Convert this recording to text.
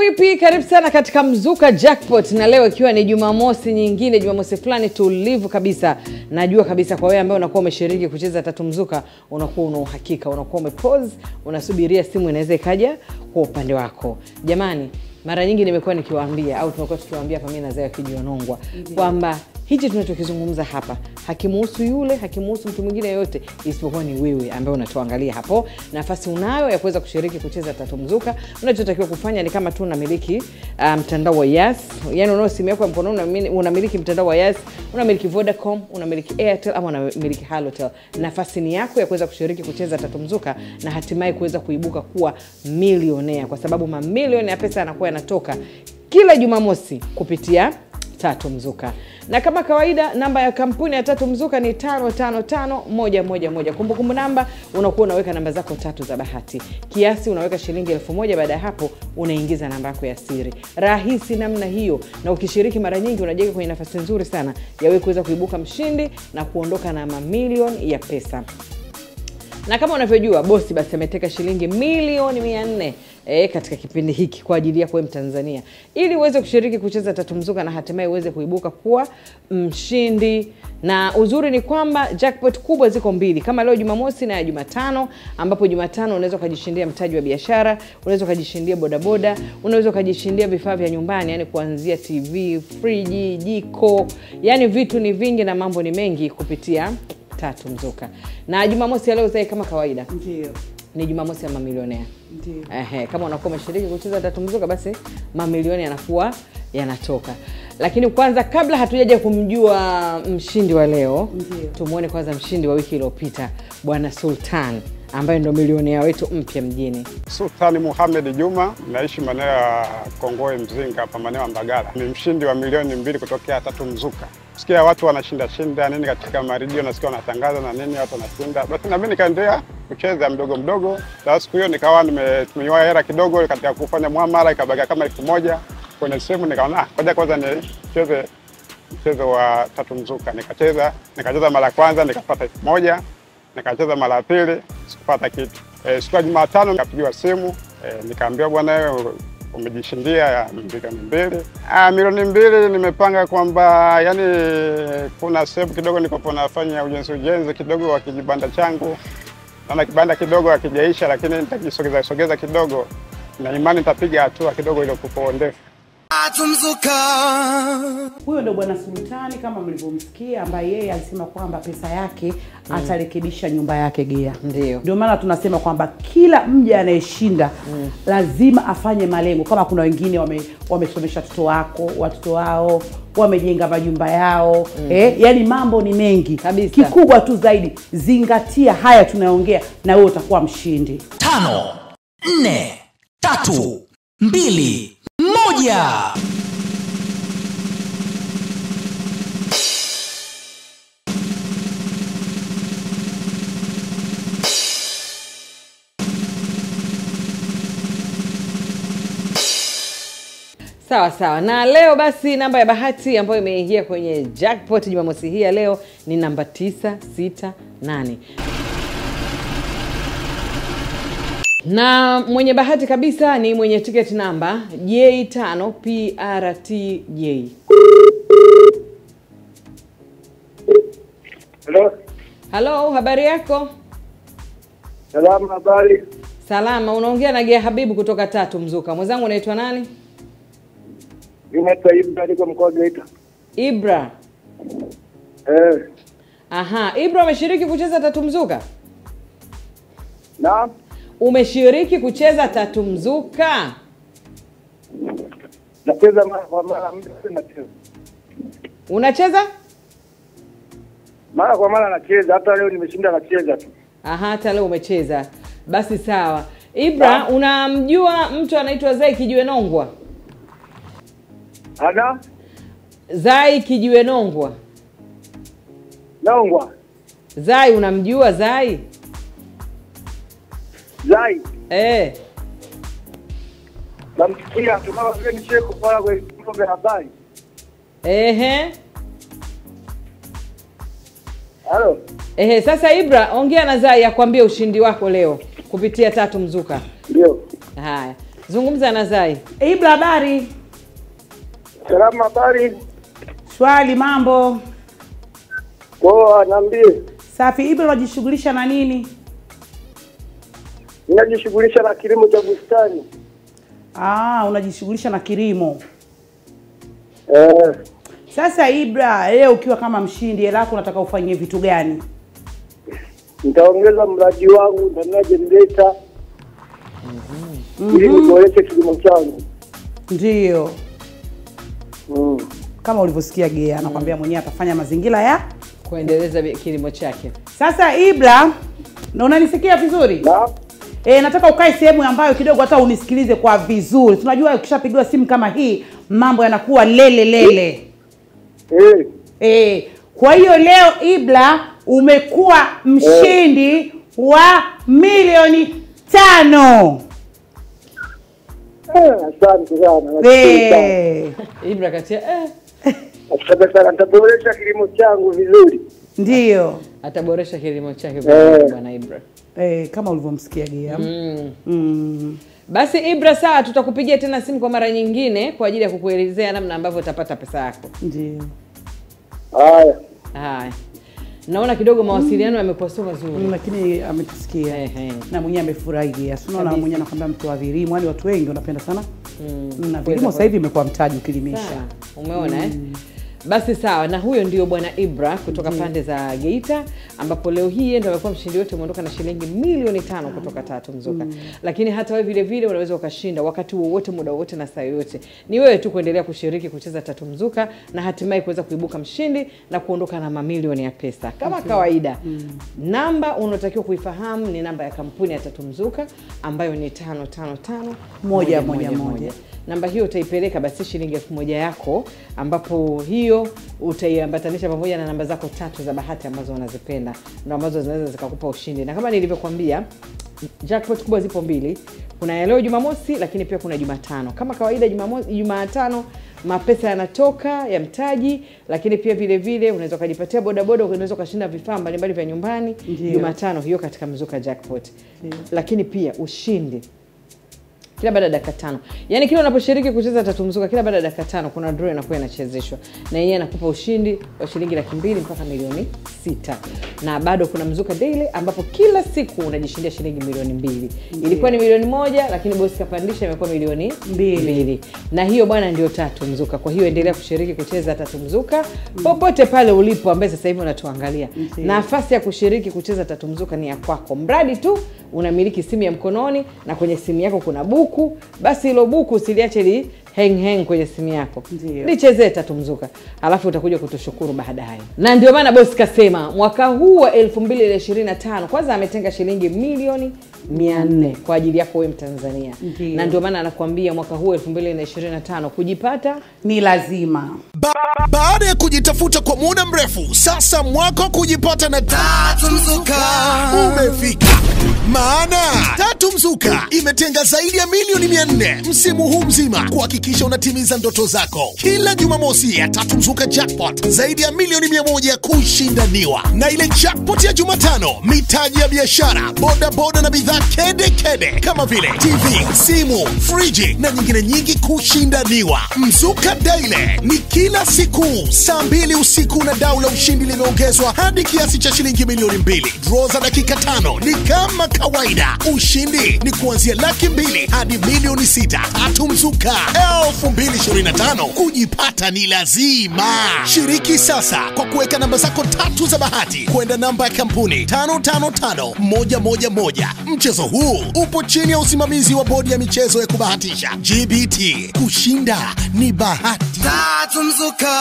vipi? Karibu sana katika Mzuka Jackpot, na leo ikiwa ni Jumamosi nyingine, Jumamosi fulani tulivu kabisa. Najua kabisa kwa wewe ambaye unakuwa umeshiriki kucheza tatu mzuka, unakuwa una uhakika, unakuwa umepause, unasubiria simu inaweza ikaja kwa upande wako. Jamani, mara nyingi nimekuwa nikiwaambia au tumekuwa tukiwaambia kwa mimi na Zaya Kijionongwa kwamba hichi tunachokizungumza hapa hakimuhusu yule, hakimuhusu mtu mwingine yote isipokuwa ni wewe ambaye unatuangalia hapo. Nafasi unayo ya kuweza kushiriki kucheza tatu mzuka. Unachotakiwa kufanya ni kama tu unamiliki mtandao wa Yas, yani unao simu yako mkononi, unamiliki mtandao wa Yas, unamiliki Vodacom, unamiliki Airtel ama unamiliki Halotel. Nafasi ni yako ya kuweza kushiriki kucheza tatu mzuka na hatimaye kuweza kuibuka kuwa milionea, kwa sababu mamilioni ya pesa yanakuwa yanatoka kila Jumamosi kupitia tatu mzuka. Na kama kawaida namba ya kampuni ya tatu mzuka ni 555111. Kumbukumbu namba unakuwa unaweka namba zako tatu za bahati. Kiasi unaweka shilingi 1000, baada ya hapo unaingiza namba yako ya siri. Rahisi namna hiyo, na ukishiriki mara nyingi unajiweka kwenye nafasi nzuri sana ya wewe kuweza kuibuka mshindi na kuondoka na mamilioni ya pesa. Na kama unavyojua bosi basi ameteka shilingi milioni 400 katika kipindi hiki kwa ajili yako wewe Mtanzania, ili uweze kushiriki kucheza tatu mzuka na hatimaye uweze kuibuka kuwa mshindi. Na uzuri ni kwamba jackpot kubwa ziko mbili, kama leo Jumamosi na Jumatano, ambapo Jumatano unaweza kujishindia mtaji wa biashara, unaweza kujishindia bodaboda, unaweza kujishindia vifaa vya nyumbani, yani kuanzia TV, friji, jiko, yani vitu ni vingi na mambo ni mengi kupitia tatu mzuka. Na Jumamosi ya leo Zai kama kawaida ndio ni Jumamosi ya mamilionea. Ndio. Kama unakuwa umeshiriki kucheza tatu mzuka basi mamilioni yanakuwa yanatoka. Lakini kwanza kabla hatujaja kumjua mshindi wa leo, tumuone kwanza mshindi wa wiki iliyopita, Bwana Sultan ambaye ndo milionea wetu mpya mjini. Sultan Muhammad Juma, naishi maeneo ya Kongoe Mzinga hapa maeneo ya Mbagala. Ni mshindi wa milioni 2 kutokea tatu mzuka. Sikia watu wanashinda nini katika maredio, nasikia wanatangaza na nini watu wanashinda. Basi na mimi nikaendelea kucheza mdogo mdogo. Sasa siku hiyo nikawa nimetumiwa hela kidogo katika kufanya muamala, ikabaki kama 1000 kwenye simu. Nikaona ngoja kwanza nicheze mchezo wa tatu mzuka. Nikacheza mara kwanza nikapata 1000, nikacheza mara pili sikupata kitu. Siku ya Jumatano nikapigiwa simu, nikaambiwa bwana wewe umejishindia milioni 2. Milioni 2 nimepanga kwamba yani kuna sehemu kidogo niko nafanya ujenzi kidogo wa kijibanda changu. Na kibanda kidogo hakijaisha, lakini nitajisogeza kidogo na imani nitapiga hatua kidogo ile kupo ndefu. Huyo ndo Bwana Sultani kama mlivyomsikia, ambaye yeye alisema kwamba pesa yake atarekebisha nyumba yake Gea. Ndio maana tunasema kwamba kila mja anayeshinda lazima afanye malengo. Kama kuna wengine wamesomesha watoto wao, wamejenga majumba yao, yani mambo ni mengi kabisa. Kikubwa tu zaidi zingatia haya tunayoongea na wewe utakuwa mshindi. 5 4 3 2 1. Sawa sawa. Na leo basi namba ya bahati ambayo imeingia kwenye jackpot Jumamosi hii ya leo ni namba 968. Na mwenye bahati kabisa ni mwenye ticket namba J5PRTJ. Hello, habari yako? Salama, habari. Salama, unaongea na Gea Habibu kutoka tatu mzuka. Mwenzangu unaitwa nani? Naitwa Ibra, niko mkoa wa Geita. Ibra. Ibra, umeshiriki kucheza tatu mzuka? Naam. Umeshiriki kucheza tatu mzuka? Nacheza mara kwa mara, nacheza. Unacheza? Mara kwa mara nacheza, hata leo nimeshinda nacheza tu. Hata leo umecheza. Basi sawa. Ibra, unamjua mtu anaitwa Zai Kijionongwa? Ana? Zai Kijionongwa. Nongwa. Zai, unamjua Zai? Zai? Namsikia kama vile ni sheko kwa vyombo vya habari. Halo. Sasa Ibra, ongea na Zai akwambie ushindi wako leo kupitia tatu mzuka. Ndio. Haya. Zungumza na Zai. Ibra, habari? Salama, habari? Shwari, mambo? Poa, niambie. Safi. Ibra, unajishughulisha na nini? Ninajishughulisha na kilimo cha bustani. Unajishughulisha na kilimo. Eh. Sasa Ibra, leo ukiwa kama mshindi, hela yako unataka ufanyie vitu gani? Nitaongeza mradi wangu ndani ya generator. Ili niboreshe kilimo changu. Ndio. Kama ulivyosikia Gea anakuambia mwenyewe atafanya mazingira ya kuendeleza kilimo chake. Sasa Ibra, na unanisikia vizuri? Na? Nataka ukae sehemu ambayo kidogo hata unisikilize kwa vizuri. Tunajua ukishapigiwa simu kama hii mambo yanakuwa lele. Kwa hiyo leo Ibra umekuwa mshindi wa milioni 5. Asante sana. Ibra katia Asante sana, nitaboresha kilimo changu vizuri. Ndio. Ataboresha kilimo chake vizuri bwana Ibra. Kama ulivyomsikia Gea. Basi Ibra, sawa, tutakupigia tena simu kwa mara nyingine kwa ajili ya kukuelezea namna ambavyo utapata pesa yako. Ndio. Haya. Naona kidogo mawasiliano yamekuwa sio mazuri. Lakini ametusikia. Na mwenyewe amefurahi. Unaona mwenyewe anakuambia mtu wa vilimo, wale watu wengi wanapenda sana. Na vilimo sasa hivi imekuwa mtaji ukilimisha. Umeona Basi sawa, na huyo ndio bwana Ibra kutoka pande za Geita, ambapo leo hii ndio amekuwa mshindi wote, umeondoka na shilingi milioni 5 kutoka Tatu Mzuka. Lakini hata wewe vile vile unaweza ukashinda wakati wowote, muda wowote na saa yoyote. Ni wewe tu kuendelea kushiriki kucheza Tatu Mzuka na hatimaye kuweza kuibuka mshindi na kuondoka na mamilioni ya pesa. Kama kawaida, namba unayotakiwa kuifahamu ni namba ya kampuni ya Tatu Mzuka ambayo ni 555111. Namba hiyo utaipeleka basi shilingi 1000 yako, ambapo hiyo utaiambatanisha pamoja na namba zako 3 za bahati ambazo unazipenda na ambazo zinaweza zikakupa ushindi. Na kama nilivyokuambia, jackpot kubwa zipo 2. Kuna leo Jumamosi, lakini pia kuna Jumatano. Kama kawaida Jumatano mapesa yanatoka ya mtaji, lakini pia vile vile unaweza kujipatia bodaboda, unaweza kushinda vifaa mbalimbali vya nyumbani. Jumatano hiyo katika Mzuka Jackpot. Lakini pia ushindi kila baada ya dakika 5. Yaani kila unaposhiriki kucheza Tatu Mzuka, kila baada ya dakika 5 kuna draw inakuwa inachezeshwa. Na yeye anakupa ushindi wa shilingi 200,000 mpaka milioni 6. Na bado kuna Mzuka Daily ambapo kila siku unajishindia shilingi milioni 2. Ilikuwa ni milioni 1 lakini bosi kapandisha imekuwa milioni 2. Na hiyo bwana ndio Tatu Mzuka. Kwa hiyo endelea kushiriki kucheza Tatu Mzuka popote pale ulipo, ambaye sasa hivi unatuangalia. Nafasi ya kushiriki kucheza Tatu Mzuka ni ya kwako. Mradi tu unamiliki simu ya mkononi na kwenye simu yako kuna buku, basi hilo buku usiliache hang kwenye simu yako. Lichezee Tatu Mzuka, alafu utakuja kutushukuru baadaye. Na ndio maana boss kasema mwaka huu wa 2025 kwanza ametenga shilingi milioni 400 kwa ajili yako wewe Mtanzania. Na ndio maana anakuambia mwaka huu 2025 kujipata ni lazima. Baada ya kujitafuta kwa muda mrefu, sasa mwaka kujipata na Tatu Mzuka umefika. Maana Tatu Mzuka imetenga zaidi ya milioni 400 msimu huu mzima kuhakikisha unatimiza ndoto zako. Kila Jumamosi ya Tatu Mzuka Jackpot zaidi ya milioni 100 kushindaniwa. Na ile jackpot ya Jumatano, mitaji ya biashara, bodaboda na bidhaa kede kama vile TV, simu, friji na nyingine nyingi kushindaniwa. Mzuka Daily ni kila siku saa 2 usiku na dau la ushindi limeongezwa hadi kiasi cha shilingi milioni 2. Draw za dakika 5 ni kama kawaida. Ushindi ni kuanzia $200,000 hadi milioni 6. Tatu Mzuka 2025 kujipata ni lazima. Shiriki sasa kwa kuweka namba zako 3 za bahati kwenda namba ya kampuni 555111. Mchezo huu upo chini ya usimamizi wa bodi ya michezo ya kubahatisha GBT. Kushinda ni bahati. Tatu Mzuka.